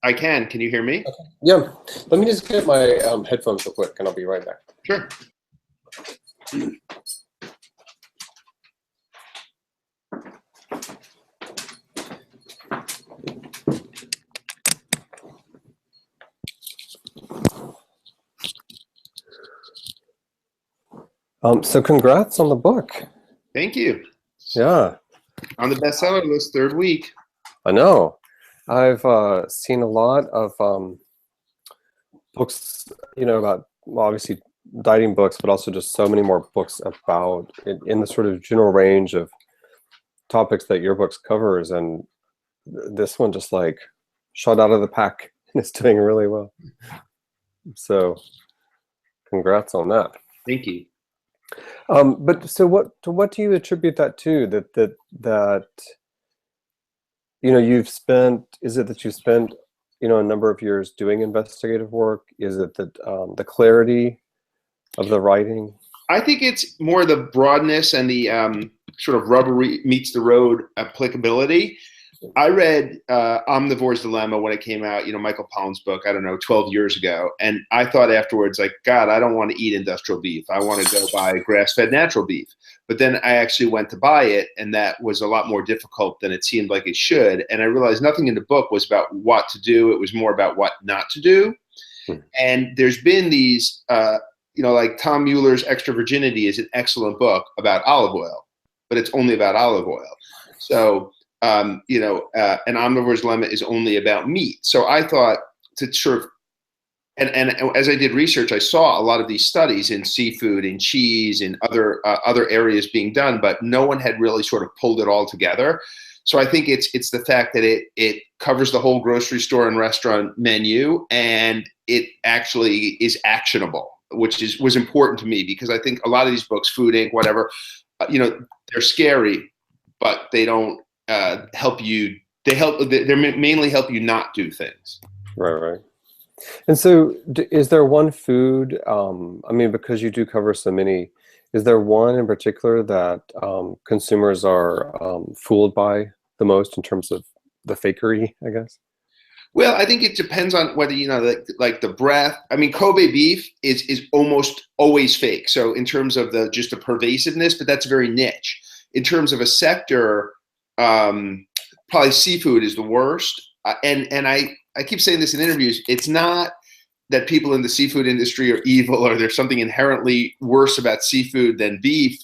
I can. Can you hear me? Okay. Yeah. Let me just get my headphones real quick, and I'll be right back. Sure. So congrats on the book. Thank you. Yeah, On the bestseller list, third week. I know. I've seen a lot of books, about, well, obviously dieting books, but also just so many more books about in the sort of general range of topics that your books covers, and this one just like shot out of the pack and it's doing really well. So congrats on that. Thank you. But so what do you attribute that to? That you've spent, is it that you spent a number of years doing investigative work? Is it that the clarity of the writing? I think it's more the broadness and the sort of rubber meets the road applicability. I read Omnivore's Dilemma when it came out, Michael Pollan's book, I don't know, 12 years ago. And I thought afterwards, like, God, I don't want to eat industrial beef. I want to go buy grass-fed natural beef. But then I actually went to buy it, and that was a lot more difficult than it seemed like it should. And I realized nothing in the book was about what to do. It was more about what not to do. And there's been these, like Tom Mueller's Extra Virginity is an excellent book about olive oil, but it's only about olive oil. So, an Omnivore's Dilemma is only about meat. So I thought to sort of, and as I did research, I saw a lot of these studies in seafood and cheese and other areas being done, but no one had really sort of pulled it all together. So I think it's the fact that it covers the whole grocery store and restaurant menu, and it actually is actionable, which was important to me, because I think a lot of these books, Food Inc., whatever, they're scary, but they don't help you. They mainly help you not do things. Right. And so is there one food, because you do cover so many, is there one in particular that consumers are fooled by the most in terms of the fakery, I guess? Well, I think it depends on whether, like the breath. I mean, Kobe beef is almost always fake. So in terms of just the pervasiveness, but that's very niche. In terms of a sector, probably seafood is the worst. And I keep saying this in interviews. It's not that people in the seafood industry are evil or there's something inherently worse about seafood than beef.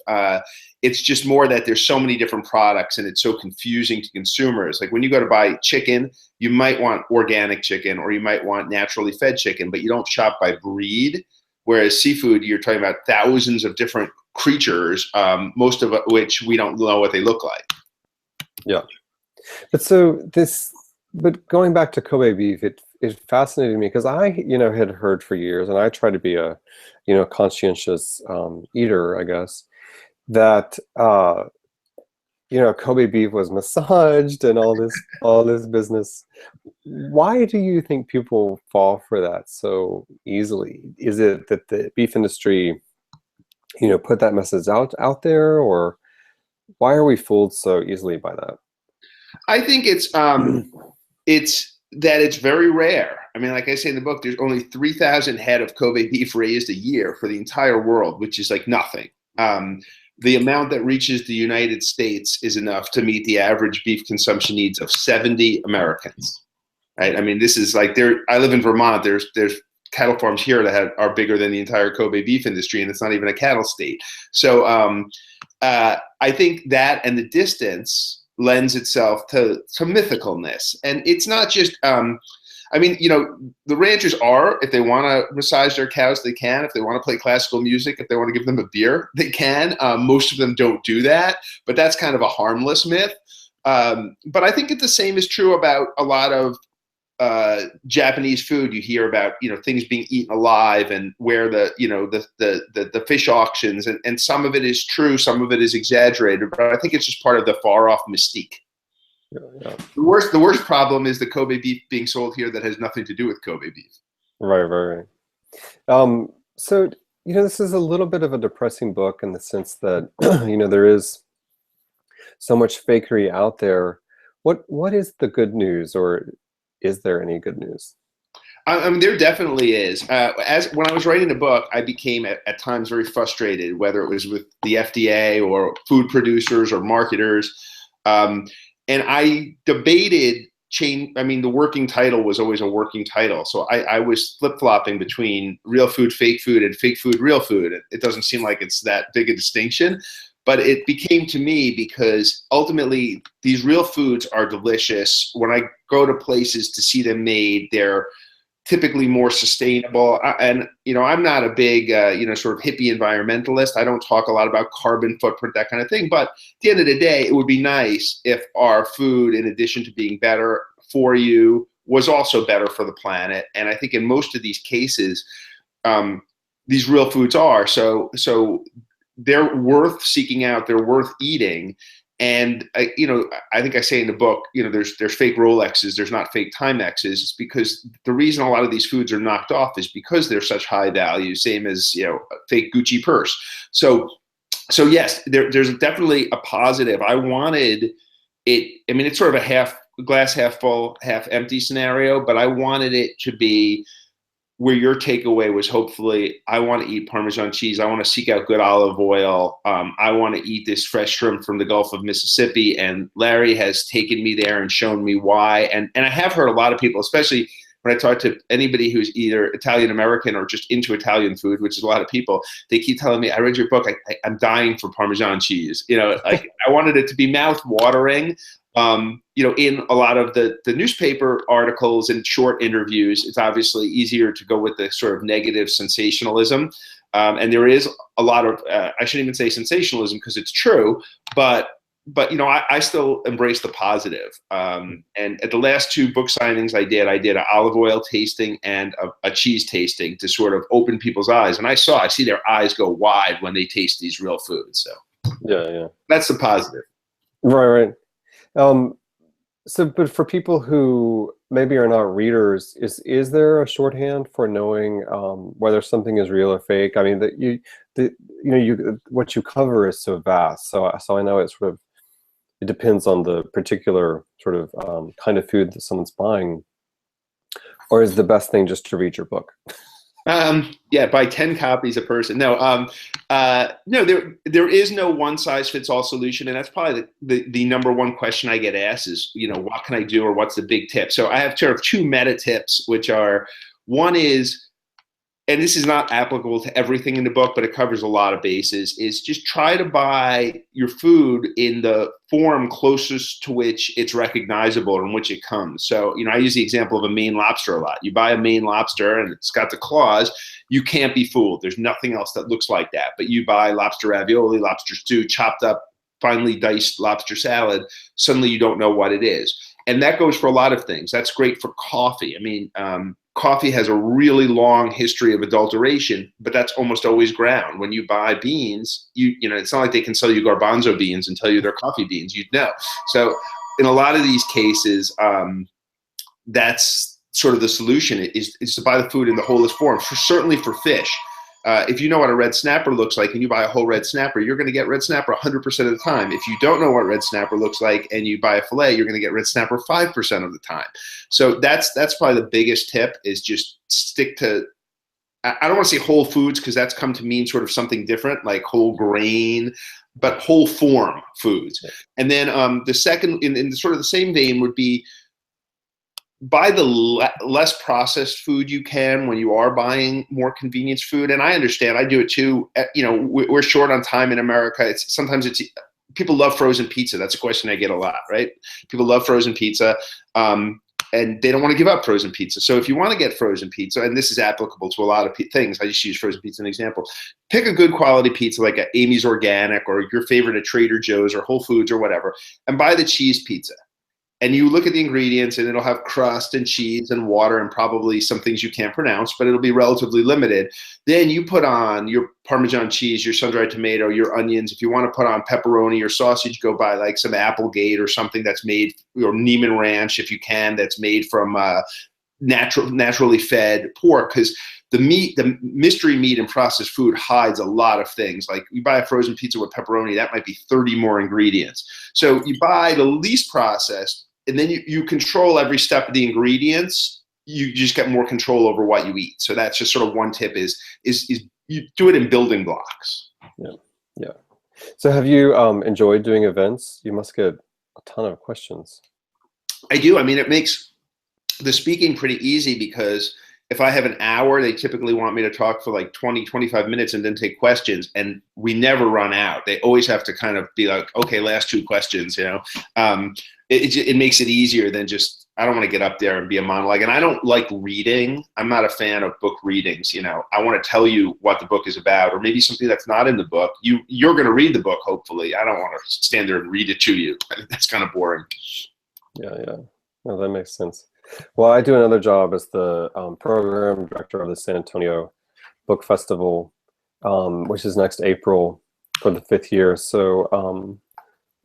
It's just more that there's so many different products and it's so confusing to consumers. Like when you go to buy chicken, you might want organic chicken or you might want naturally fed chicken, but you don't shop by breed. Whereas seafood, you're talking about thousands of different creatures, most of which we don't know what they look like. Yeah. But going back to Kobe beef, it fascinated me because I, had heard for years, and I try to be a, conscientious eater, I guess, that Kobe beef was massaged and all this business. Why do you think people fall for that so easily? Is it that the beef industry, put that message out there, or why are we fooled so easily by that? I think it's that it's very rare. I mean, like I say in the book, there's only 3,000 head of Kobe beef raised a year for the entire world, which is like nothing. The amount that reaches the United States is enough to meet the average beef consumption needs of 70 Americans. Right? I mean, this is like I live in Vermont. There's cattle farms here that are bigger than the entire Kobe beef industry, and it's not even a cattle state. So I think that and the distance lends itself to mythicalness. And it's not just, the ranchers are, if they want to massage their cows, they can. If they want to play classical music, if they want to give them a beer, they can. Most of them don't do that, but that's kind of a harmless myth. But I think the same is true about a lot of Japanese food. You hear about, things being eaten alive and where the fish auctions, and some of it is true, some of it is exaggerated, but I think it's just part of the far off mystique. Yeah. The worst problem is the Kobe beef being sold here that has nothing to do with Kobe beef. Right. So, this is a little bit of a depressing book in the sense that, there is so much fakery out there. What is the good news, or is there any good news? I mean, there definitely is. As when I was writing the book, I became at times very frustrated, whether it was with the FDA or food producers or marketers, and I debated change. I mean, the working title was always a working title, so I was flip flopping between real food, and fake food, real food. It doesn't seem like it's that big a distinction, but it became to me because ultimately these real foods are delicious. When I go to places to see them made, they're typically more sustainable. And, I'm not a big, sort of hippie environmentalist. I don't talk a lot about carbon footprint, that kind of thing. But at the end of the day, it would be nice if our food, in addition to being better for you, was also better for the planet. And I think in most of these cases, these real foods are. So they're worth seeking out. They're worth eating. And I think I say in the book, there's fake Rolexes, there's not fake Timexes. It's because the reason a lot of these foods are knocked off is because they're such high value, same as a fake Gucci purse. So yes, there's definitely a positive. I wanted it. I mean, it's sort of a glass half full, half empty scenario, but I wanted it to be where your takeaway was hopefully, I want to eat Parmesan cheese. I want to seek out good olive oil. I want to eat this fresh shrimp from the Gulf of Mississippi. And Larry has taken me there and shown me why. And I have heard a lot of people, especially when I talk to anybody who's either Italian American or just into Italian food, which is a lot of people, they keep telling me, I read your book, I'm dying for Parmesan cheese. I wanted it to be mouth watering. In a lot of the newspaper articles and short interviews, it's obviously easier to go with the sort of negative sensationalism. And there is a lot of, I shouldn't even say sensationalism because it's true, but I still embrace the positive. And at the last two book signings I did an olive oil tasting and a cheese tasting to sort of open people's eyes. And I see their eyes go wide when they taste these real foods. So yeah, that's the positive. Right. But for people who maybe are not readers, is there a shorthand for knowing whether something is real or fake? I mean, what you cover is so vast. So I know it depends on the particular sort of kind of food that someone's buying. Or is the best thing just to read your book? Buy 10 copies a person. No, there is no one size fits all solution. And that's probably the number one question I get asked is, what can I do or what's the big tip? So I have sort of two meta tips, which are, one is, and this is not applicable to everything in the book, but it covers a lot of bases, is just try to buy your food in the form closest to which it's recognizable or in which it comes. So, I use the example of a Maine lobster a lot. You buy a Maine lobster and it's got the claws, you can't be fooled. There's nothing else that looks like that. But you buy lobster ravioli, lobster stew, chopped up, finely diced lobster salad, suddenly you don't know what it is. And that goes for a lot of things. That's great for coffee. I mean, coffee has a really long history of adulteration, but that's almost always ground. When you buy beans, it's not like they can sell you garbanzo beans and tell you they're coffee beans. You'd know. So in a lot of these cases, that's sort of the solution is to buy the food in the wholest form. Certainly for fish. If you know what a red snapper looks like and you buy a whole red snapper, you're going to get red snapper 100% of the time. If you don't know what red snapper looks like and you buy a fillet, you're going to get red snapper 5% of the time. So that's probably the biggest tip, is just stick to, I don't want to say whole foods because that's come to mean sort of something different, like whole grain, but whole form foods. And then the second, in sort of the same vein, would be buy the less processed food you can when you are buying more convenience food. And I understand, I do it too. We're short on time in America. Sometimes people love frozen pizza. That's a question I get a lot, right? People love frozen pizza, and they don't want to give up frozen pizza. So if you want to get frozen pizza, and this is applicable to a lot of things, I just use frozen pizza as an example. Pick a good quality pizza like a Amy's Organic or your favorite at Trader Joe's or Whole Foods or whatever, and buy the cheese pizza. And you look at the ingredients and it'll have crust and cheese and water and probably some things you can't pronounce, but it'll be relatively limited. Then you put on your Parmesan cheese, your sun-dried tomato, your onions. If you want to put on pepperoni or sausage, go buy like some Applegate or something that's made, or Neiman Ranch if you can, that's made from naturally fed pork. Because the mystery meat in processed food hides a lot of things. Like you buy a frozen pizza with pepperoni, that might be 30 more ingredients. So you buy the least processed, and then you control every step of the ingredients. You just get more control over what you eat. So that's just sort of one tip is you do it in building blocks. Yeah. Yeah. So have you enjoyed doing events? You must get a ton of questions. I do. I mean, it makes the speaking pretty easy because if I have an hour, they typically want me to talk for like 20, 25 minutes and then take questions. And we never run out. They always have to kind of be like, okay, last 2 questions, you know. It makes it easier than just, I don't want to get up there and be a monologue. And I don't like reading. I'm not a fan of book readings. You know, I want to tell you what the book is about, or maybe something that's not in the book. You're going to read the book, hopefully. I don't want to stand there and read it to you. That's kind of boring. Yeah, yeah. No, that makes sense. Well, I do another job as the program director of the San Antonio Book Festival, which is next April for the 5th year. So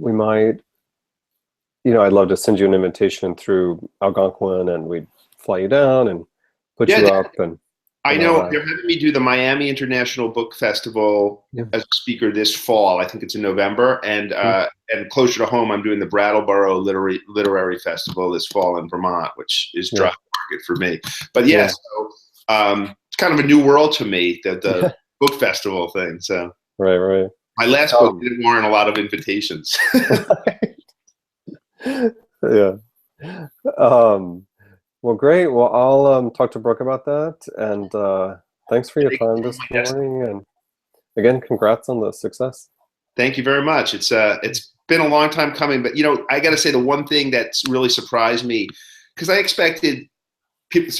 we might, you know, I'd love to send you an invitation through Algonquin, and we'd fly you down and put you up. And I know they're having me do the Miami International Book Festival as a speaker this fall. I think it's in November, and closer to home, I'm doing the Brattleboro Literary Festival this fall in Vermont, which is drop target for me. But so it's kind of a new world to me, the book festival thing. So right. My last book didn't warrant a lot of invitations. Yeah. Well, great. Well, I'll talk to Brooke about that. And thanks for your time this morning. And again, congrats on the success. Thank you very much. It's been a long time coming, but you know, I got to say the one thing that's really surprised me, because I expected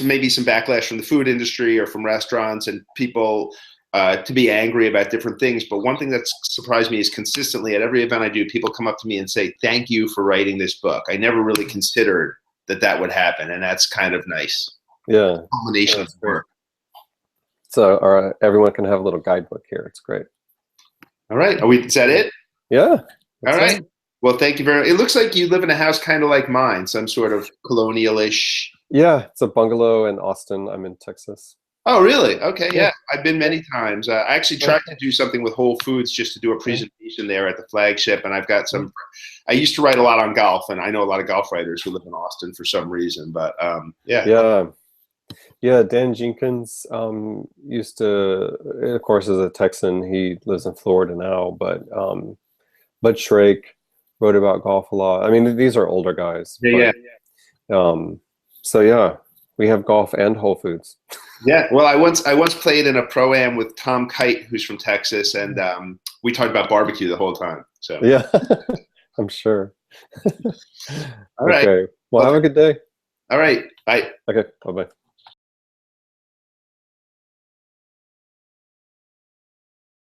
maybe some backlash from the food industry or from restaurants and people to be angry about different things. But one thing that's surprised me is consistently at every event I do, people come up to me and say, "Thank you for writing this book. I never really considered that would happen," and that's kind of nice. Yeah, combination of work. So, everyone can have a little guidebook here. It's great. All right, is that it? Yeah. All right. Well, thank you very much. It looks like you live in a house kind of like mine, some sort of colonial-ish. Yeah, it's a bungalow in Austin. I'm in Texas. Oh, really? Okay, yeah. I've been many times. I actually tried to do something with Whole Foods just to do a presentation there at the flagship, and I've got some. I used to write a lot on golf, and I know a lot of golf writers who live in Austin for some reason. But yeah. Dan Jenkins used to, of course, as a Texan, he lives in Florida now. But Bud Shrake wrote about golf a lot. I mean, these are older guys. So yeah, we have golf and Whole Foods. Yeah, well, I once played in a pro-am with Tom Kite, who's from Texas, and we talked about barbecue the whole time. So yeah, I'm sure. All right. Okay. Well, have a good day. All right. Bye. Okay. Bye-bye.